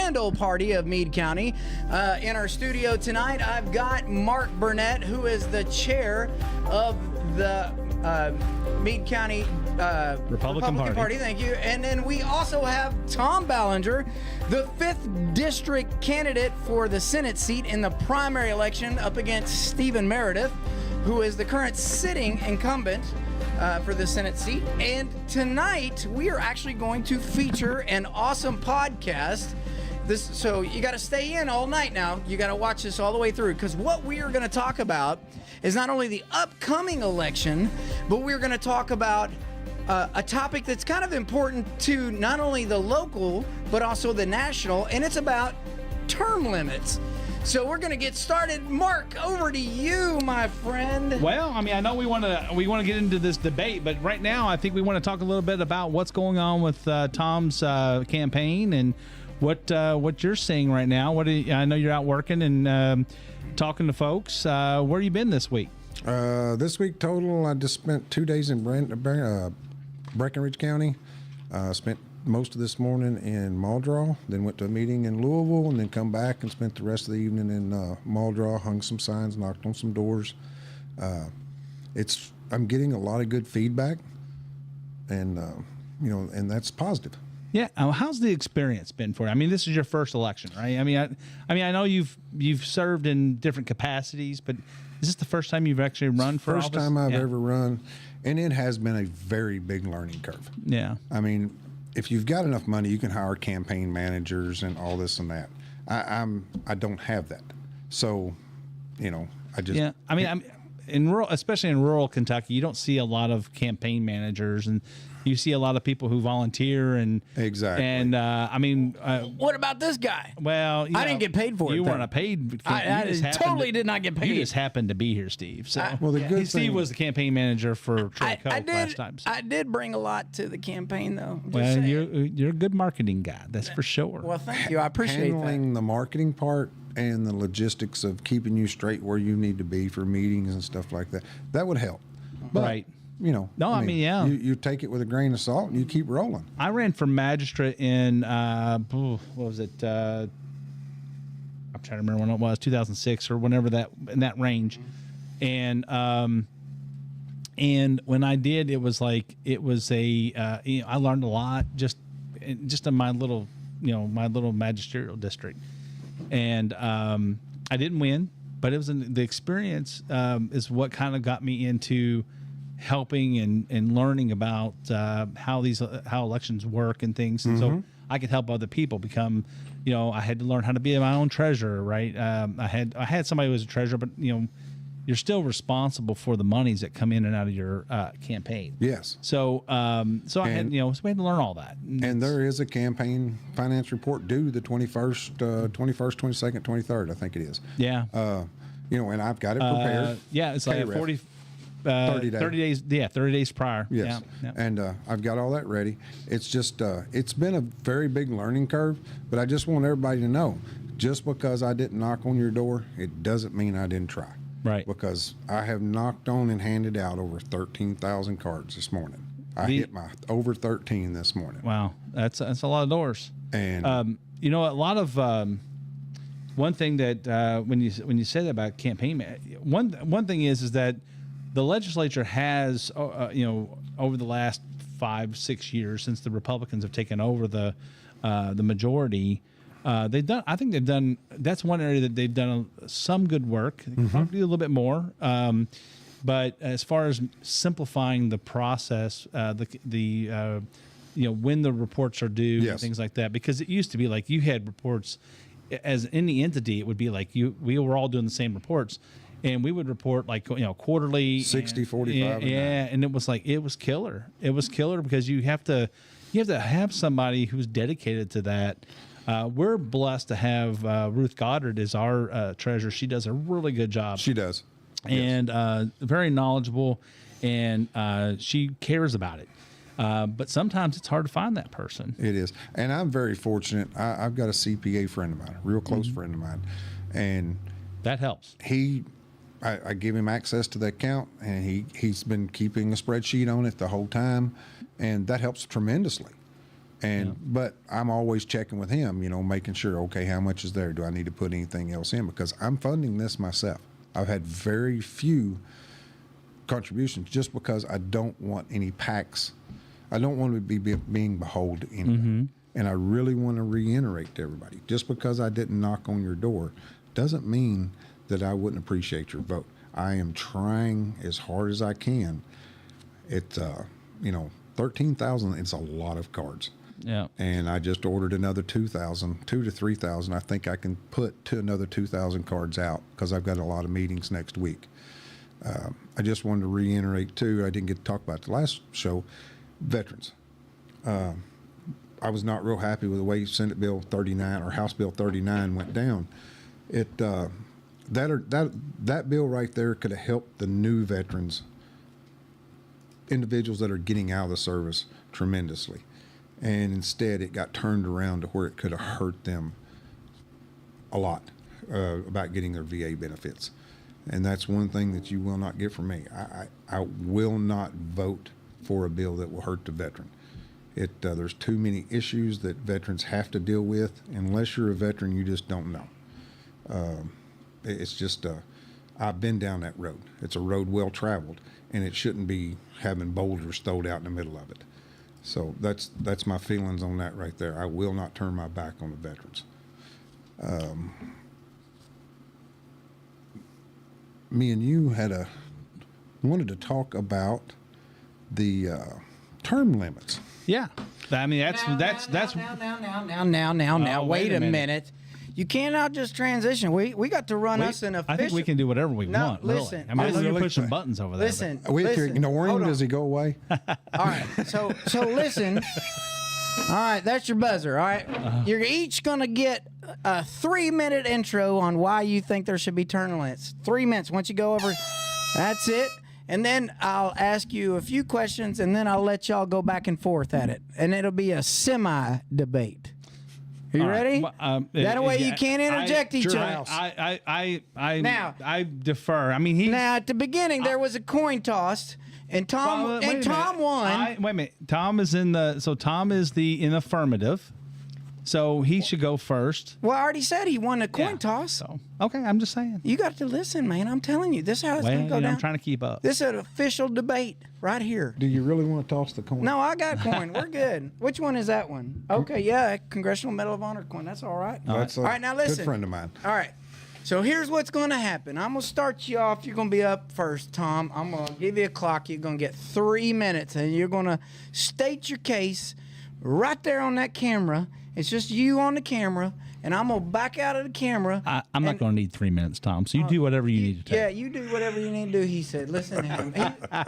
grand old party of Meade County. In our studio tonight, I've got Mark Burnett, who is the chair of the Meade County Republican Party. Thank you. And then we also have Tom Ballinger, the 5th district candidate for the Senate seat in the primary election, up against Stephen Meredith, who is the current sitting incumbent for the Senate seat. And tonight we are actually going to feature an awesome podcast. So you got to stay in all night now. You got to watch this all the way through, because what we are going to talk about is not only the upcoming election, but we're going to talk about a topic that's kind of important to not only the local, but also the national, and it's about term limits. So we're going to get started. Mark, over to you, my friend. Well, I mean, I know we want to get into this debate, but right now I think we want to talk a little bit about what's going on with Tom's campaign and what you're seeing right now. I know you're out working and talking to folks. Where you been this week? This week total, I just spent 2 days in Breckinridge County. Spent most of this morning in Muldraugh, then went to a meeting in Louisville, and then come back and spent the rest of the evening in Muldraugh, hung some signs, knocked on some doors. I'm getting a lot of good feedback, and and that's positive. Yeah, how's the experience been for you? I mean, this is your first election, right? I mean, I know you've served in different capacities, but is this the first time you've actually run for office? First time I've ever run, and it has been a very big learning curve. Yeah, I mean, if you've got enough money, you can hire campaign managers and all this and that. I don't have that, so I just I mean, especially in rural Kentucky, you don't see a lot of campaign managers, and you see a lot of people who volunteer and exactly. And what about this guy? Well, I didn't get paid for it. You weren't paid. I totally did not get paid. You just happened to be here, Steve. So Steve was the campaign manager for Troy Coke last time. So. I did bring a lot to the campaign, though. Well, you're a good marketing guy. That's for sure. Well, thank you. I appreciate handling the marketing part and the logistics of keeping you straight where you need to be for meetings and stuff like that. That would help. But, right. You take it with a grain of salt and you keep rolling. I ran for magistrate in, what was it? I'm trying to remember when it was, 2006 or whenever in that range. And when I did, it was I learned a lot just in my little magisterial district. And I didn't win, but it was the experience is what kind of got me into helping and learning about how elections work and things, and so I could help other people become. I had to learn how to be my own treasurer, right? I had somebody who was a treasurer, but you're still responsible for the monies that come in and out of your campaign. Yes. So I had we had to learn all that. And there is a campaign finance report due the 21st, 22nd, 23rd, I think it is. Yeah. And I've got it prepared. It's like 30 days. Yeah, 30 days prior. Yes. Yeah. And I've got all that ready. It's just it's been a very big learning curve, but I just want everybody to know, just because I didn't knock on your door, it doesn't mean I didn't try. Right. Because I have knocked on and handed out over 13,000 cards this morning. I hit my over 13 this morning. Wow, that's a lot of doors. And a lot of one thing that when you say that about campaign, one thing is that the legislature has over the last 5-6 years, since the Republicans have taken over the majority. I think they've done. That's one area that they've done some good work. Probably a little bit more. But as far as simplifying the process, when the reports are due and things like that, because it used to be like you had reports as any entity, it would be like we were all doing the same reports, and we would report quarterly, 60, 45. And it was killer. It was killer because you have to have somebody who's dedicated to that. We're blessed to have Ruth Goddard as our treasurer. She does a really good job. She does. And very knowledgeable, and she cares about it. But sometimes it's hard to find that person. It is. And I'm very fortunate. I've got a CPA friend of mine, a real close friend of mine. And that helps. I give him access to the account, and he's been keeping a spreadsheet on it the whole time, and that helps tremendously. But I'm always checking with him, making sure, okay, how much is there? Do I need to put anything else in? Because I'm funding this myself. I've had very few contributions just because I don't want any PACs. I don't want to be being beholden to anybody. And I really want to reiterate to everybody, just because I didn't knock on your door doesn't mean that I wouldn't appreciate your vote. I am trying as hard as I can. It's, 13,000, it's a lot of cards. Yeah. And I just ordered another 2,000, 2 to 3,000. I think I can put another 2,000 cards out because I've got a lot of meetings next week. I just wanted to reiterate too, I didn't get to talk about the last show, veterans. I was not real happy with the way Senate Bill 39 or House Bill 39 went down. That bill right there could have helped the new veterans, individuals that are getting out of the service, tremendously. And instead it got turned around to where it could have hurt them a lot about getting their VA benefits. And that's one thing that you will not get from me. I will not vote for a bill that will hurt the veteran. There's too many issues that veterans have to deal with. Unless you're a veteran, you just don't know. It's just, I've been down that road. It's a road well traveled, and it shouldn't be having boulders thrown out in the middle of it. So that's my feelings on that right there. I will not turn my back on the veterans. Me and you wanted to talk about the term limits. Yeah. I mean, that's Now, wait a minute. You cannot just transition. We got to run us an official. I think we can do whatever we want. Listen. Really. I mean, I know you're pushing buttons over there. Listen. Ignoring him, does he go away? All right. So listen. All right, that's your buzzer. All right, you're each gonna get a 3-minute intro on why you think there should be term limits. 3 minutes. Once you go over, that's it. And then I'll ask you a few questions, and then I'll let y'all go back and forth at it, and it'll be a semi-debate. Are you ready? That way you can't interject each other. I defer. I mean, now at the beginning there was a coin toss, and Tom won. Wait a minute. Tom is in the affirmative, so he should go first. Well, I already said he won a coin toss. So, okay, I'm just saying. You got to listen, man. I'm telling you, this is how it's going to go down. I'm trying to keep up. This is an official debate right here. Do you really want to toss the coin? No, I got a coin. We're good. Which one is that one? Okay, yeah, Congressional Medal of Honor coin. That's all right. All right, now listen. Good friend of mine. All right. So here's what's going to happen. I'm going to start you off. You're going to be up first, Tom. I'm going to give you a clock. You're going to get 3 minutes, and you're going to state your case right there on that camera. It's just you on the camera, and I'm going to back out of the camera. I'm not going to need 3 minutes, Tom, so you do whatever you need to take. Yeah, you do whatever you need to do, he said. Listen to him. All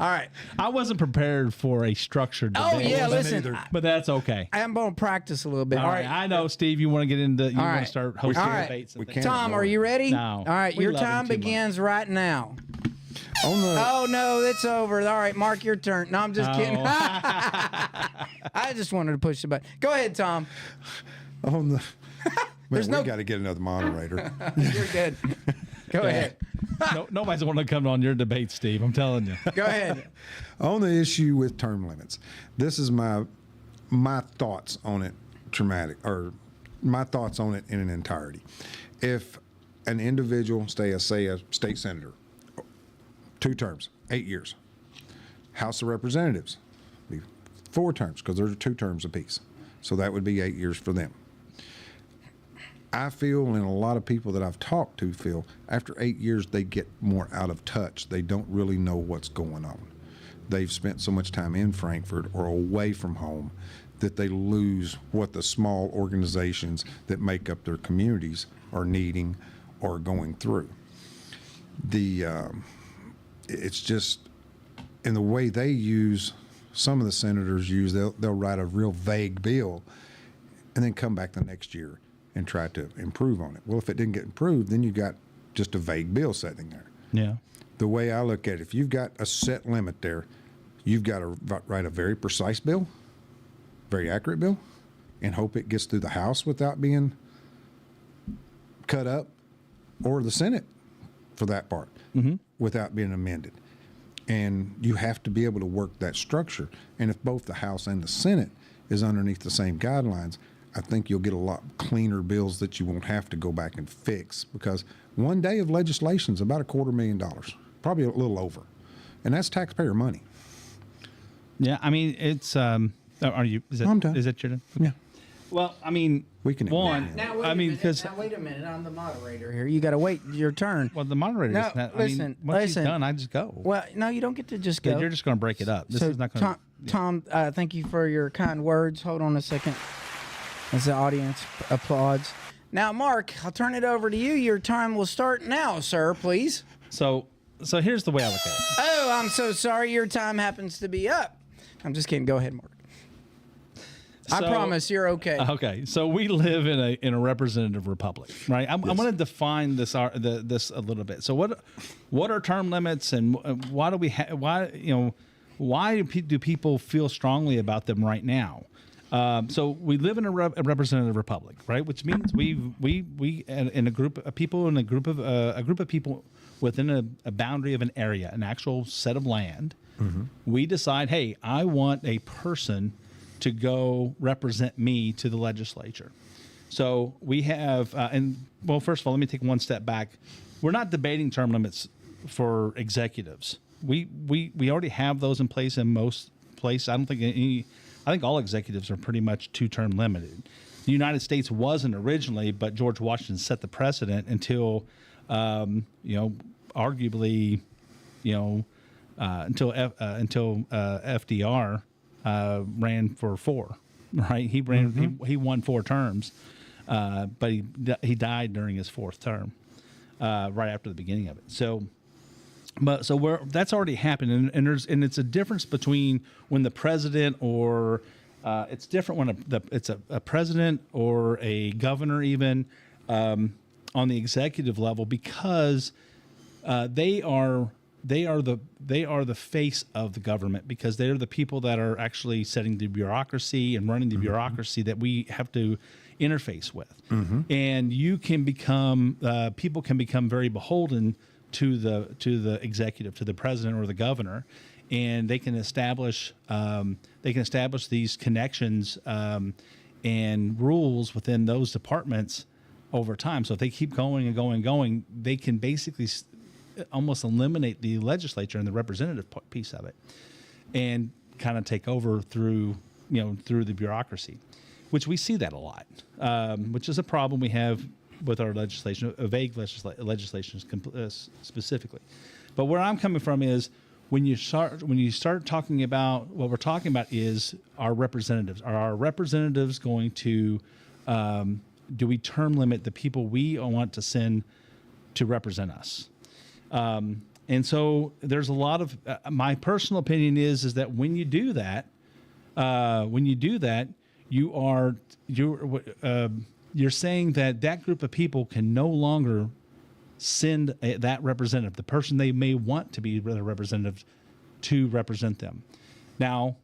right. I wasn't prepared for a structured debate. Oh, yeah, listen. But that's okay. I'm going to practice a little bit. All right. I know, Steve, you want to get into, you want to start hosting debates. We can't. Tom, are you ready? No. All right, your time begins right now. Oh, no, it's over. All right, Mark, your turn. No, I'm just kidding. I just wanted to push the button. Go ahead, Tom. Man, we got to get another moderator. You're good. Go ahead. Nobody's want to come on your debate, Steve. I'm telling you. Go ahead. On the issue with term limits, this is my thoughts on it. My thoughts on it in an entirety. If an individual, say a state senator, 2 terms, 8 years. House of Representatives, be 4 terms because there's 2 terms apiece. So that would be 8 years for them. I feel, and a lot of people that I've talked to feel, after 8 years, they get more out of touch. They don't really know what's going on. They've spent so much time in Frankfort or away from home that they lose what the small organizations that make up their communities are needing or going through. It's just in the way they use, some of the senators use, they'll write a real vague bill and then come back the next year and try to improve on it. Well, if it didn't get improved, then you got just a vague bill sitting there. Yeah. The way I look at it, if you've got a set limit there, you've got to write a very precise bill, very accurate bill, and hope it gets through the House without being cut up, or the Senate for that part, without being amended. And you have to be able to work that structure. And if both the House and the Senate is underneath the same guidelines, I think you'll get a lot cleaner bills that you won't have to go back and fix, because one day of legislation is about $250,000, probably a little over, and that's taxpayer money. Yeah, I mean, it's are you? Is that, I'm done. Is that your? Yeah. Well, I mean, We can one. Now, I mean, because wait a minute, I'm the moderator here. You got to wait your turn. well, the moderator. No, is not, listen, I mean, once he's listen. done, I just go. Well, no, you don't get to just go. You're just going to break it up. This So, is not going to. Tom, thank you for your kind words. Hold on a second, as the audience applauds. Now, Mark, I'll turn it over to you. Your time will start now, sir. Please. So here's the way I look at it. Oh, I'm so sorry. Your time happens to be up. I'm just kidding. Go ahead, Mark. I So- promise you're okay. Okay, so we live in a representative republic, right? I want to define this this a little bit. So what are term limits, and why do we why do people feel strongly about them right now? So we live in a representative republic, right? Which means we in a group of people a group of people within a boundary of an area, an actual set of land. Mm-hmm. We decide, hey, I want a person to go represent me to the legislature. So we have, first of all, let me take one step back. We're not debating term limits for executives. We already have those in place in most places. I think all executives are pretty much 2-term limited. The United States wasn't originally, but George Washington set the precedent until, arguably, until FDR ran for 4, right? He ran. Mm-hmm. He won 4 terms, but he died during his 4th term, right after the beginning of it. So that's already happened, and it's a difference between when the president or it's different when it's a president or a governor even on the executive level, because they are the face of the government, because they're the people that are actually setting the bureaucracy and running the mm-hmm. bureaucracy that we have to interface with. Mm-hmm. And you can become people can become very beholden to the executive, to the president or the governor, and they can establish these connections and rules within those departments over time. So if they keep going and going and going, they can basically almost eliminate the legislature and the representative piece of it, and kind of take over through the bureaucracy, which we see that a lot, which is a problem we have with our legislation, vague legislation specifically. But where I'm coming from is when you start talking about what we're talking about is our representatives. Are our representatives going to do we term limit the people we want to send to represent us? And so there's a lot of my personal opinion is that when you do that, you're saying that group of people can no longer send that representative, the person they may want to be the representative, to represent them. Now,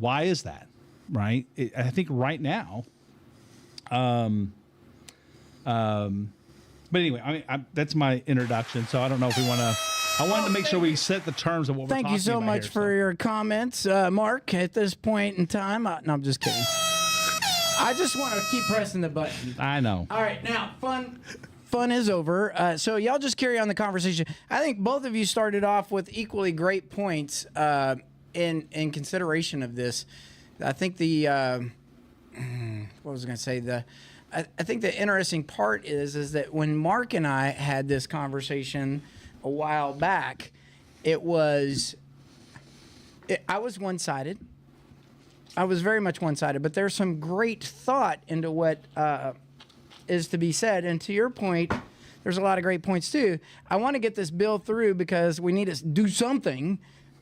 why is that? Right? I think right now, but anyway, that's my introduction. So I don't know if we want to. I wanted to make sure we set the terms of what we're talking about. Thank you so much for your comments, Mark. At this point in time, no, I'm just kidding. I just want to keep pressing the button. I know. All right, now fun is over. So y'all just carry on the conversation. I think both of you started off with equally great points in consideration of this. I think what was I going to say? I think the interesting part is that when Mark and I had this conversation a while back, I was one-sided. I was very much one-sided, but there's some great thought into what is to be said. And to your point, there's a lot of great points too. I want to get this bill through because we need to do something,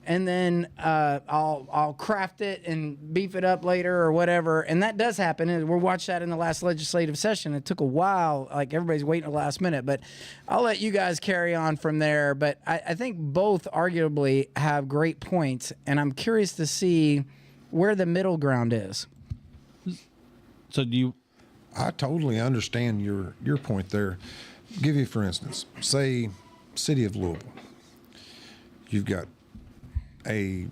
and then I'll craft it and beef it up later or whatever. And that does happen. And we'll watch that in the last legislative session. It took a while, like everybody's waiting at the last minute, but I'll let you guys carry on from there. But I think both arguably have great points, and I'm curious to see where the middle ground is. So I totally understand your point there. Give you, for instance, say city of Louisville. You've got a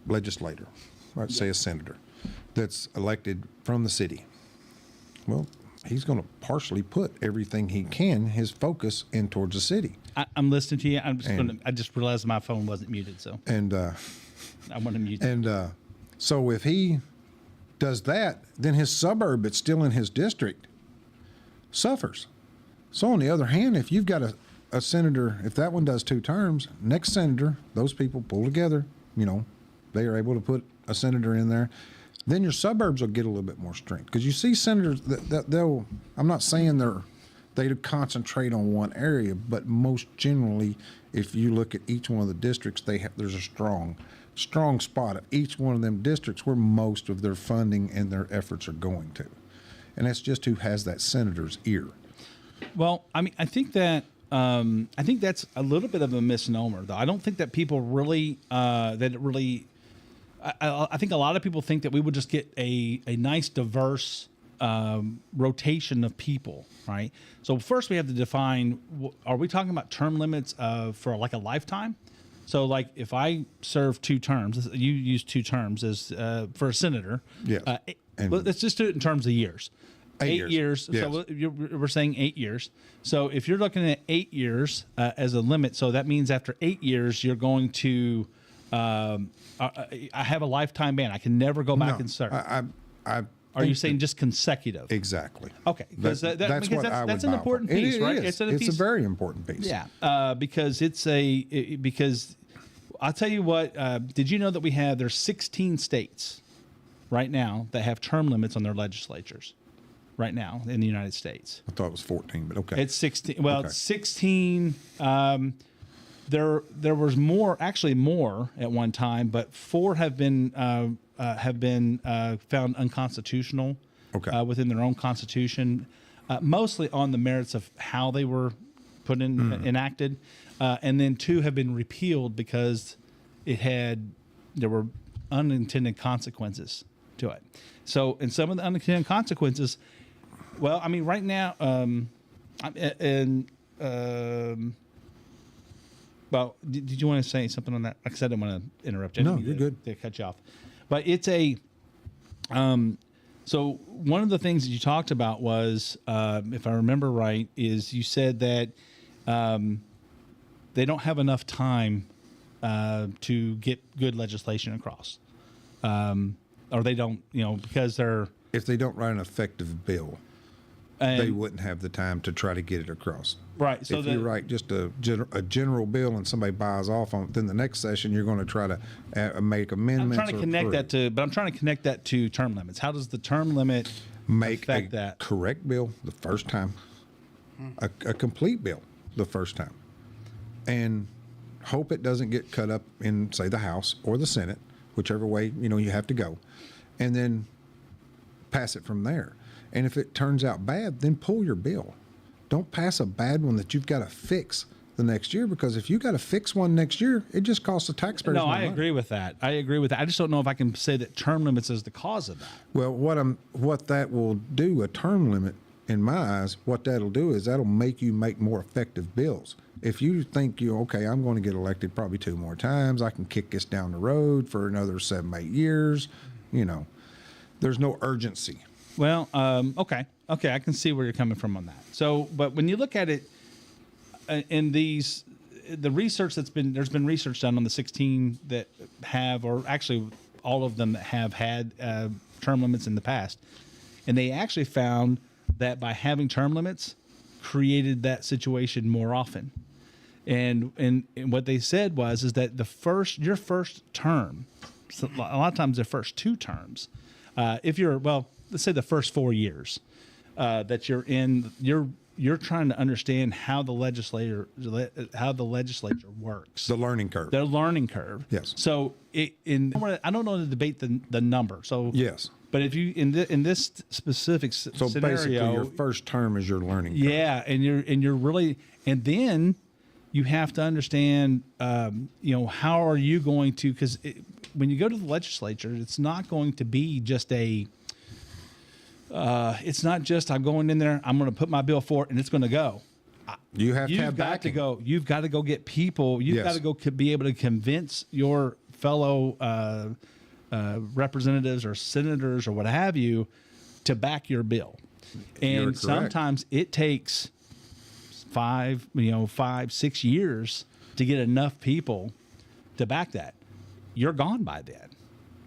legislator, right, say a senator, that's elected from the city. Well, he's going to partially put everything he can, his focus, in towards the city. I'm listening to you. I just realized my phone wasn't muted, so And I want to mute. and so if he does that, then his suburb that's still in his district suffers. So on the other hand, if you've got a senator, if that one does 2 terms, next senator, those people pull together, they are able to put a senator in there, then your suburbs will get a little bit more strength. Because you see senators that they'll, I'm not saying they concentrate on one area, but most generally, if you look at each one of the districts, there's a strong spot of each one of them districts where most of their funding and their efforts are going to. And that's just who has that senator's ear. Well, I mean, I think that's a little bit of a misnomer, though. I don't think that people really I think a lot of people think that we would just get a nice diverse rotation of people, right? So first we have to define: are we talking about term limits for like a lifetime? So like if I serve 2 terms, you use 2 terms as for a senator. Yes. Let's just do it in terms of years. 8 years. Yes. So we're saying 8 years. So if you're looking at 8 years as a limit, so that means after 8 years, you're going to, I have a lifetime ban. I can never go back and serve. Are you saying just consecutive? Exactly. Okay. Because that's an important piece, right? It's a very important piece. Yeah. Because because I'll tell you what, did you know that there's 16 states right now that have term limits on their legislatures? Right now in the United States, I thought it was 14, but okay. It's 16. Well, it's 16. There was more at one time, but 4 have been found unconstitutional. Okay. Within their own constitution, mostly on the merits of how they were put in enacted, and then 2 have been repealed because there were unintended consequences to it. So, in some of the unintended consequences. Well, I mean, right now, well, did you want to say something on that? Like I said, I didn't want to interrupt you. No, you're good. To cut you off. But it's so one of the things that you talked about was, if I remember right, is you said that they don't have enough time to get good legislation across. Or they don't, because they're... If they don't write an effective bill, they wouldn't have the time to try to get it across. Right. So if you write just a general bill and somebody buys off on it, then the next session you're going to try to make amendments. I'm trying to connect that to term limits. How does the term limit affect that? Correct bill the first time, a complete bill the first time, and hope it doesn't get cut up in, say, the House or the Senate, whichever way you have to go, and then pass it from there. And if it turns out bad, then pull your bill. Don't pass a bad one that you've got to fix the next year, because if you got to fix one next year, it just costs the taxpayers more money. I agree with that. I just don't know if I can say that term limits is the cause of that. Well, what that will do, a term limit, in my eyes, what that'll do is that'll make you make more effective bills. If you think okay, I'm going to get elected probably 2 more times, I can kick this down the road for another 7, 8 years, there's no urgency. Well, okay, I can see where you're coming from on that. So, but when you look at it in the research there's been research done on the 16 that have, or actually all of them that have had term limits in the past, and they actually found that by having term limits created that situation more often. And what they said is that your first term, so a lot of times the first 2 terms, if let's say the first 4 years that you're in, you're trying to understand how the legislature works. The learning curve. The learning curve. Yes. So I don't know to debate the number. So yes. But if you in this specific scenario, basically your first term is your learning curve. Yeah, and you're really, and then you have to understand, how are you going to, because when you go to the legislature, it's not going to be just it's not just I'm going in there, I'm going to put my bill for it, and it's going to go. You have to have backing. You've got to go get people. You've got to go be able to convince your fellow representatives or senators or what have you to back your bill. And sometimes it takes 5, 6 years to get enough people to back that. You're gone by then.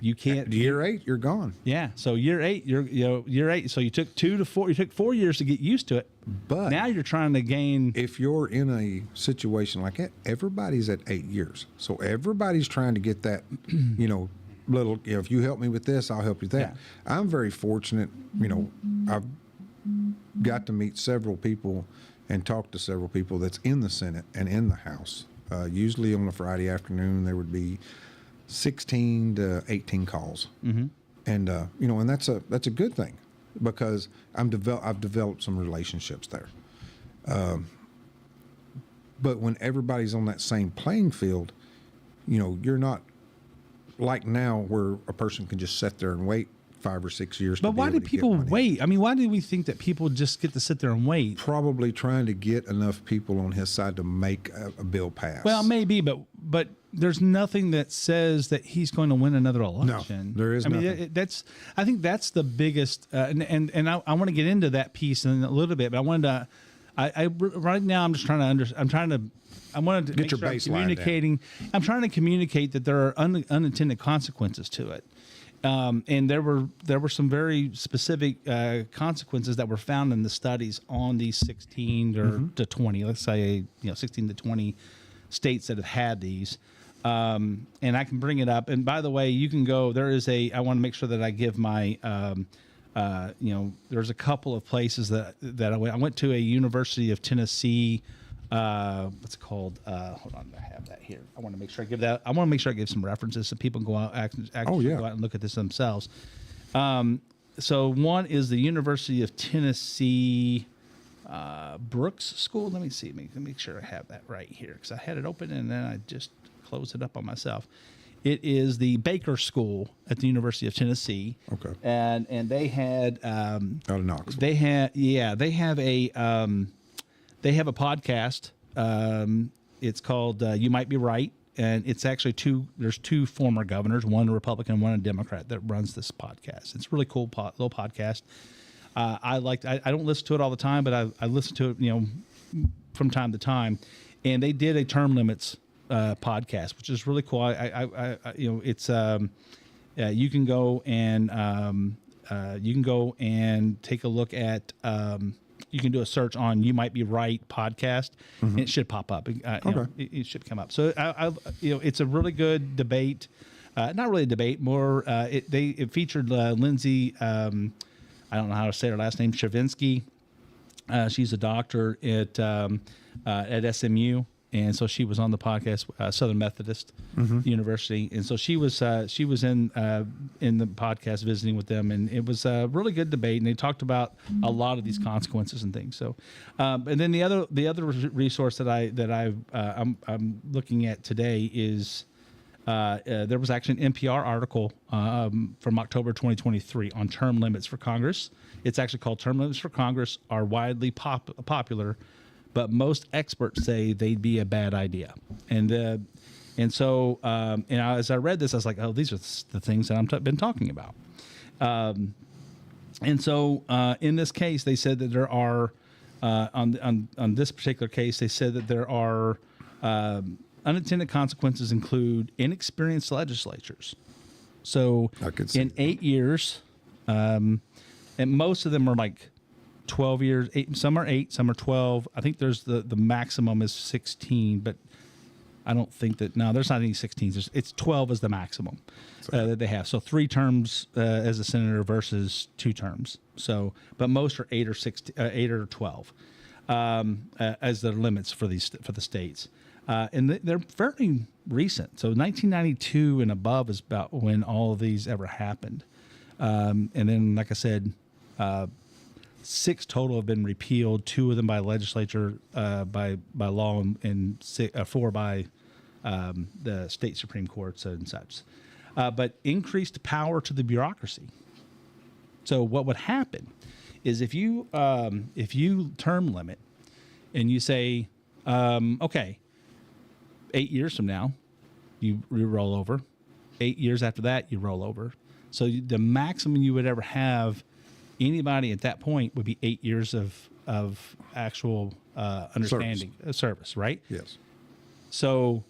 You can't. Year 8, you're gone. Yeah. So year 8, year 8. So you took 2 to 4. You took 4 years to get used to it. But now you're trying to gain. If you're in a situation like that, everybody's at 8 years. So everybody's trying to get that, little. If you help me with this, I'll help you with that. Yeah. I'm very fortunate. I've got to meet several people and talk to several people that's in the Senate and in the House. Usually on a Friday afternoon, there would be 16 to 18 calls, and and that's a good thing because I've developed some relationships there. But when everybody's on that same playing field, you're not like now where a person can just sit there and wait 5 or 6 years. But why do people wait? I mean, why do we think that people just get to sit there and wait? Probably trying to get enough people on his side to make a bill pass. Well, maybe, but there's nothing that says that he's going to win another election. No, there is nothing. I think that's the biggest, and I want to get into that piece in a little bit, but I wanted to, right now I'm just trying to I wanted to get your baseline down. I'm trying to communicate that there are unintended consequences to it. And there were some very specific consequences that were found in the studies on these 16 to 20, let's say 16 to 20 states that have had these. And I can bring it up. And by the way, you can go. I want to make sure that I give my. There's a couple of places that I went. I went to a University of Tennessee. What's it called? Hold on, I have that here. I want to make sure I give that. I want to make sure I give some references so people can go out go out and look at this themselves. So one is the University of Tennessee Brooks School. Let me see. Let me make sure I have that right here because I had it open and then I just closed it up on myself. It is the Baker School at the University of Tennessee. Okay. And they had out of Knoxville. They have a podcast. It's called You Might Be Right. And it's actually there's two former governors, one a Republican, one a Democrat, that runs this podcast. It's a really cool little podcast. I don't listen to it all the time, but I listen to it, from time to time. And they did a term limits podcast, which is really cool. It's you can go and take a look at. You can do a search on "You Might Be Right" podcast, and it should pop up. It should come up. So it's a really good debate. Not really a debate, more. It featured Lindsay. I don't know how to say her last name. Chavinsky. She's a doctor at SMU. And so she was on the podcast, Southern Methodist University, and so she was in the podcast visiting with them, and it was a really good debate. And they talked about a lot of these consequences and things. So, and then the other resource that I'm looking at today is there was actually an NPR article from October 2023 on term limits for Congress. It's actually called "Term Limits for Congress Are Widely Popular, but most experts say they'd be a bad idea." And so as I read this, I was like, oh, these are the things that I've been talking about. And so in this case, they said that there are, on this particular case, they said that there are unintended consequences include inexperienced legislatures. So in 8 years, and most of them are like 12 years, some are 8, some are 12. I think there's the maximum is 16, but I don't think that, no, there's not any 16s. It's 12 is the maximum that they have. So 3 terms as a senator versus 2 terms. So, but most are 8 or 16, 8 or 12 as the limits for the states. And they're fairly recent. So 1992 and above is about when all of these ever happened. And then, like I said, 6 total have been repealed. 2 of them by legislature, by law, and 4 by the state Supreme Courts and such. But increased power to the bureaucracy. So what would happen is if you term limit and you say, okay, 8 years from now, you roll over, 8 years after that, you roll over. So the maximum you would ever have anybody at that point would be 8 years of actual understanding service, right? Yes. So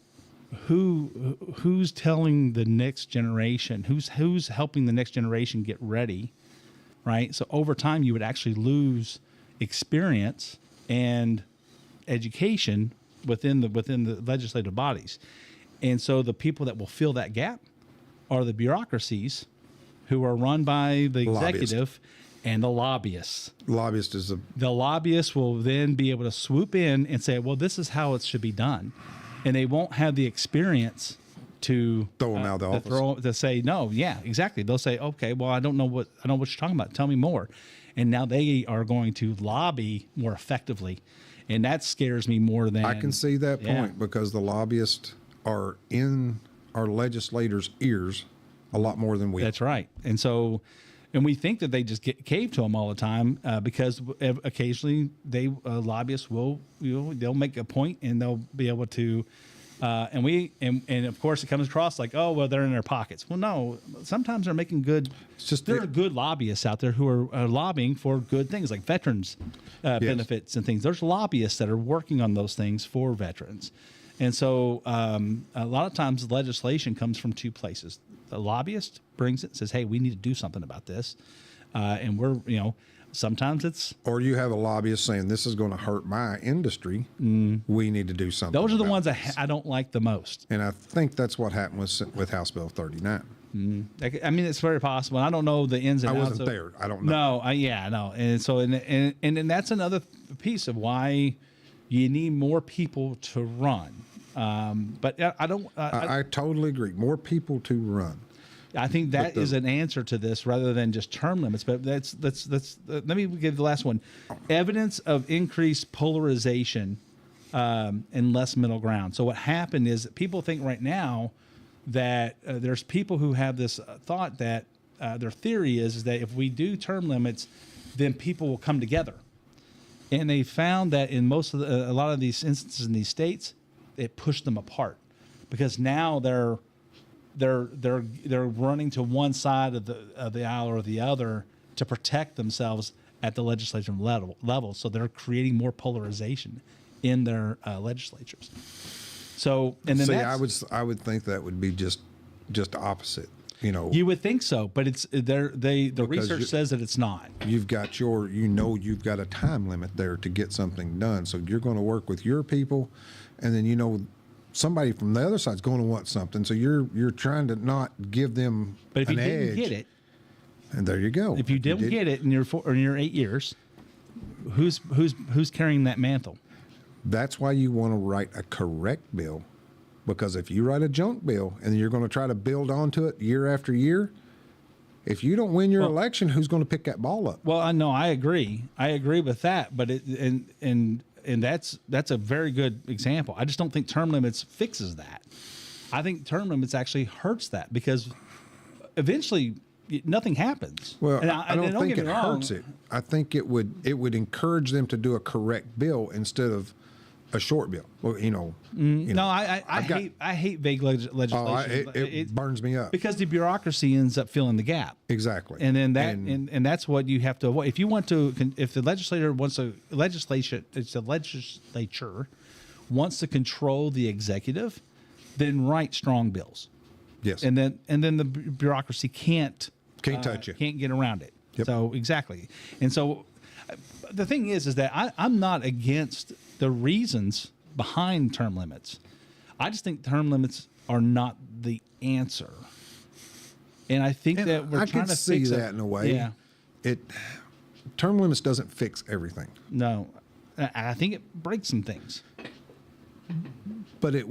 who's telling the next generation, who's helping the next generation get ready, right? So over time you would actually lose experience and education within the legislative bodies. And so the people that will fill that gap are the bureaucracies who are run by the executive and the lobbyists. The lobbyists will then be able to swoop in and say, well, this is how it should be done. And they won't have the experience to throw them out of the office. To say, no, yeah, exactly. They'll say, okay, well, I know what you're talking about. Tell me more. And now they are going to lobby more effectively. And that scares me more than... I can see that point because the lobbyists are in our legislators' ears a lot more than we are. That's right. And so... And we think that they just get cave to them all the time because occasionally lobbyists they'll make a point and they'll be able to, and of course it comes across like, oh, well, they're in their pockets. Well, no, sometimes they're making good. There are good lobbyists out there who are lobbying for good things like veterans benefits and things. There's lobbyists that are working on those things for veterans. And so a lot of times legislation comes from two places. The lobbyist brings it and says, hey, we need to do something about this. And sometimes it's... Or you have a lobbyist saying, this is going to hurt my industry. We need to do something. Those are the ones I don't like the most. And I think that's what happened with House Bill 39. I mean, it's very possible. I don't know the ins and outs. I wasn't there. I don't know. No. And so, and that's another piece of why you need more people to run. But I totally agree. More people to run. I think that is an answer to this rather than just term limits. But let me give the last one. Evidence of increased polarization and less middle ground. So what happened is that people think right now that there's people who have this thought that their theory is that if we do term limits, then people will come together. And they found that in a lot of these instances in these states, it pushed them apart because now they're running to one side of the aisle or the other to protect themselves at the legislative level. So they're creating more polarization in their legislatures. So and then I would think that would be just opposite. You would think so, but the research says that it's not. You've got you've got a time limit there to get something done. So you're going to work with your people, and then somebody from the other side's going to want something. So you're trying to not give them But if an you didn't edge. get it, and there you go. If you didn't get it in your 8 years, who's carrying that mantle? That's why you want to write a correct bill. Because if you write a junk bill and you're going to try to build onto it year after year, if you don't win your election, who's going to pick that ball up? Well, I know I agree with that, but that's a very good example. I just don't think term limits fixes that. I think term limits actually hurts that because eventually nothing happens. Well, I don't think it hurts it. I think it would encourage them to do a correct bill instead of a short bill. Well, No, I hate vague legislation. It burns me up because the bureaucracy ends up filling the gap. Exactly, and then and that's what you have to avoid. If the legislature wants the legislature wants to control the executive, then write strong bills. Yes, and then the bureaucracy can't touch it, can't get around it. Yep. So exactly, and so the thing is that I'm not against the reasons behind term limits. I just think term limits are not the answer. And I think that we're trying to see that in a way. Yeah. Term limits doesn't fix everything. No. I think it breaks some things. But it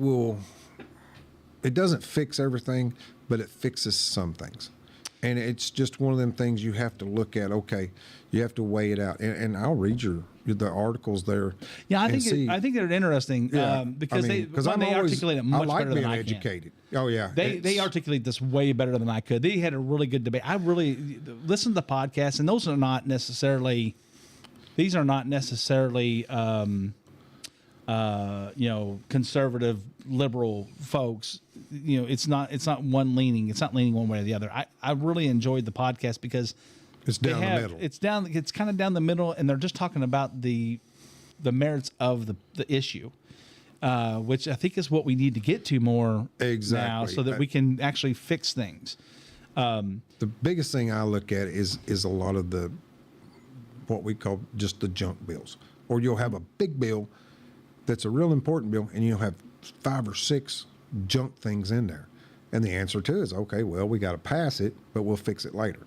doesn't fix everything, but it fixes some things. And it's just one of them things you have to look at. Okay, you have to weigh it out. And I'll read the articles there. Yeah, I think they're interesting because they articulate it much better than I educated. can. Oh yeah, they articulate this way better than I could. They had a really good debate. I really listened to the podcast, and those are not necessarily. These are not necessarily, conservative liberal folks. it's not one leaning. It's not leaning one way or the other. I really enjoyed the podcast because It's down the middle. It's kind of down the middle, and they're just talking about the merits of the issue, which I think is what we need to get to more now, so that we can actually fix things. The biggest thing I look at is a lot of what we call just the junk bills, or you'll have a big bill that's a real important bill, and you'll have 5 or 6 junk things in there, and the answer to it is, okay, well, we got to pass it, but we'll fix it later.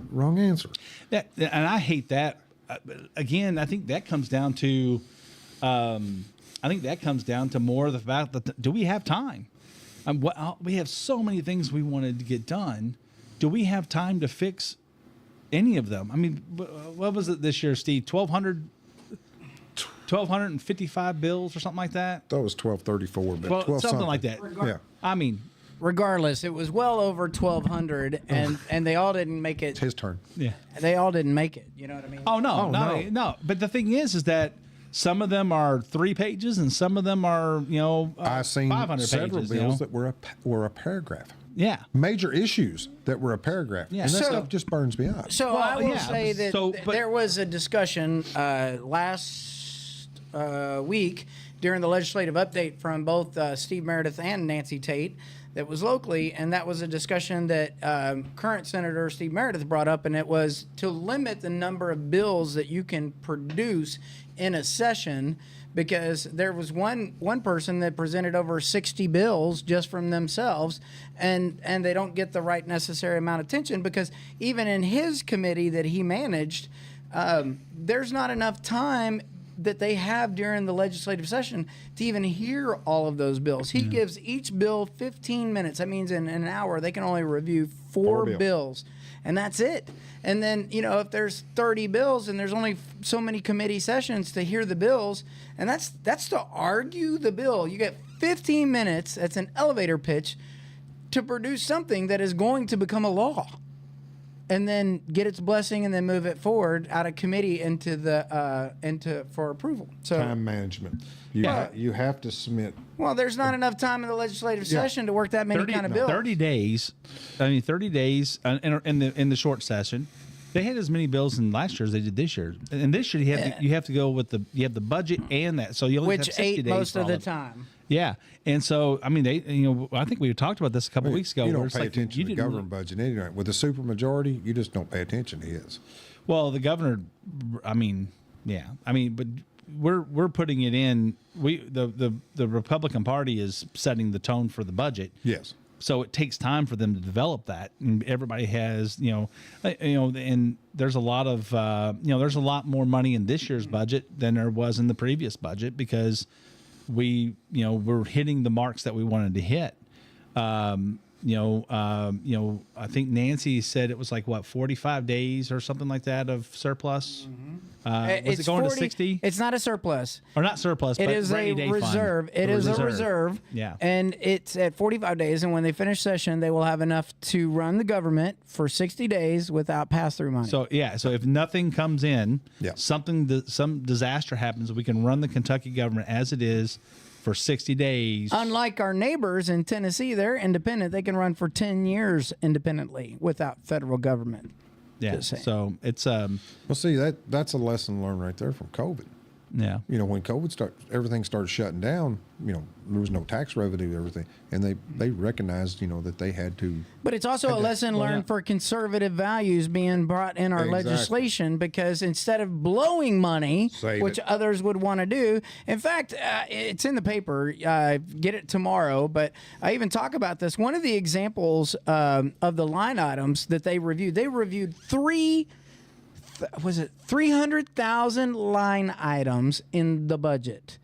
Wrong answer. And I hate that. Again, I think that comes down to more of the fact that do we have time? We have so many things we wanted to get done. Do we have time to fix any of them? I mean, what was it this year, Steve? 1,255 bills or something like that? That was 1234, but 12 something like that. Yeah. I mean, Regardless, it was well over 1,200, and they all didn't make it. It's his turn. yeah. They all didn't make it. You know what I mean? Oh no, no. no. But the thing is that some of them are 3 pages, and some of them are I've seen 500 several pages. bills that were a paragraph. Yeah. Major issues that were a paragraph. Yeah. And that So- stuff just burns me up. So Well, I will yeah, say that but- there was a discussion last week during the legislative update from both Steve Meredith and Nancy Tate that was locally, and that was a discussion that current Senator Steve Meredith brought up, and it was to limit the number of bills that you can produce in a session, because there was one person that presented over 60 bills just from themselves, and they don't get the right necessary amount of attention, because even in his committee that he managed, there's not enough time that they have during the legislative session to even hear all of those bills. He gives each bill 15 minutes. That means in an hour they can only review four bills, and that's it. And then, if there's 30 bills and there's only so many committee sessions to hear the bills, and that's to argue the bill. You get 15 minutes, that's an elevator pitch, to produce something that is going to become a law, and then get its blessing, and then move it forward out of committee into for approval. So Time management. You have to submit. well, there's not enough time in the legislative session to work that many kind of bills. 30 days. I mean, 30 days in the short session. They had as many bills in last year as they did this year. And this year you have to go with the budget and that. So you only have Which 60 ate days most for of all the it. time. Yeah. And so, I mean, I think we talked about this a couple weeks ago. You where don't it's pay like, attention you to the didn't- government budget anyway. With a supermajority, you just don't pay attention to his. Well, the governor, I mean, yeah. I mean, but we're putting it in. The Republican Party is setting the tone for the budget. Yes. So it takes time for them to develop that, and everybody has, and there's a lot of, there's a lot more money in this year's budget than there was in the previous budget, because we're hitting the marks that we wanted to hit. I think Nancy said it was like 45 days or something like that of surplus. Was it going to 60? It's not a surplus. Or not surplus, It but is a rainy day fund. reserve. It is a reserve. Yeah. And it's at 45 days. And when they finish session, they will have enough to run the government for 60 days without pass-through money. So so if nothing comes in, Yeah. some disaster happens, we can run the Kentucky government as it is for 60 days. Unlike our neighbors in Tennessee, they're independent. They can run for 10 years independently without federal government. Yeah. Just saying. So it's Well, see, that's a lesson learned right there from COVID. yeah. When COVID everything started shutting down, there was no tax revenue, everything. And they recognized, that they had to. But it's also a lesson learned for conservative values being brought in our Exactly. legislation, because instead of blowing money, Save which it. others would want to do, in fact, it's in the paper, get it tomorrow, but I even talk about this. One of the examples of the line items that they reviewed 300,000 line items in the budget.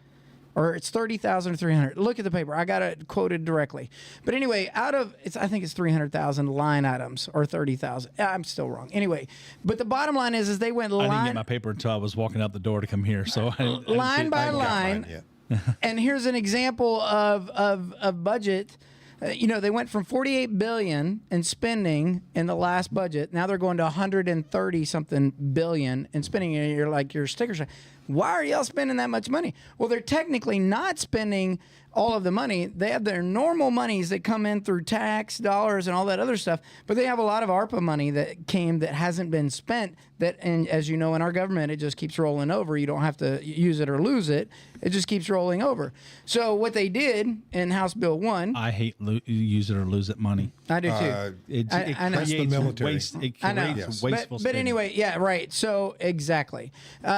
Or it's 30,000 or 300. Look at the paper. I got it quoted directly. But anyway, I think it's 300,000 line items, or 30,000. I'm still wrong. Anyway, but the bottom line is they went I didn't line get my paper until I was walking out the door to come here. So I didn't see line it. by Got line. mine yet. And here's an example of budget. They went from 48 billion in spending in the last budget. Now they're going to 130 something billion in spending. And you're like your sticker shock. why are y'all spending that much money? Well, they're technically not spending all of the money. They have their normal monies that come in through tax dollars and all that other stuff, but they have a lot of ARPA money that came that hasn't been spent. That, and as you know, in our government, it just keeps rolling over. You don't have to use it or lose it. It just keeps rolling over. So what they did in House Bill 1, I hate use it or lose it money. I do too. It I know. creates the military. waste. It I know. creates wasteful But spending. anyway, yeah, right. So exactly.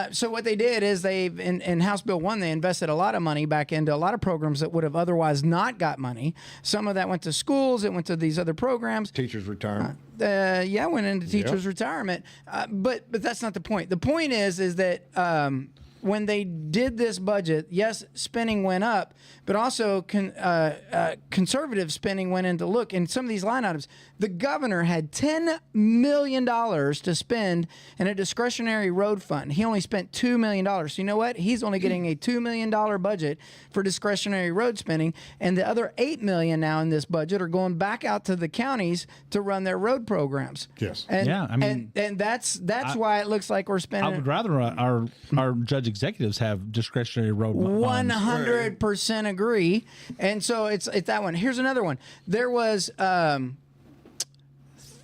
So what they did is in House Bill 1, they invested a lot of money back into a lot of programs that would have otherwise not got money. Some of that went to schools. It went to these other programs. Teachers retirement. Yeah, went into teachers' retirement. But that's not the point. The point is that when they did this budget, yes, spending went up, but also conservative spending went into look. In some of these line items, the governor had $10 million to spend in a discretionary road fund. He only spent $2 million. So you know what? He's only getting a $2 million budget for discretionary road spending, and the other $8 million now in this budget are going back out to the counties to run their road programs. Yes. And, Yeah, I mean, and that's why it looks like we're spending. I would rather our judge executives have discretionary road funds. 100% agree. And so it's that one. Here's another one. There was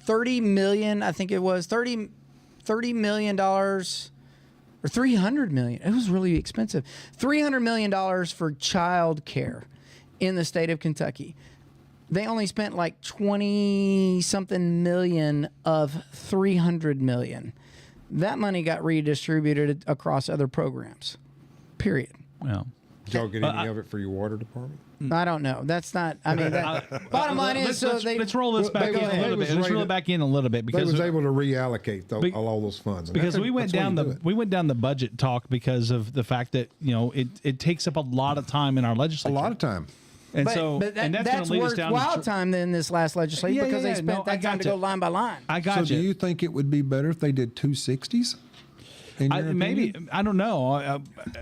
30 million, I think it was $30 million or 300 million. It was really expensive. $300 million for child care in the state of Kentucky. They only spent like 20 something million of 300 million. That money got redistributed across other programs. Period. Well, Did y'all get any of it for your water department? I don't know. That's not. I mean, bottom line is, let's roll this back in a little bit. Let's roll it back in a little bit They because was able to reallocate all those funds. And because that's we went that's down why you do it. the budget talk because of the fact that it takes up a lot of time in our A legislature. lot of time. And but, so but and that's gonna lead us down to worthwhile time than this last legislature Yeah, because yeah, they yeah. spent No, I that time to gotcha. go line by line. I got So you. do you think it would be better if they did 260s? Maybe I don't know.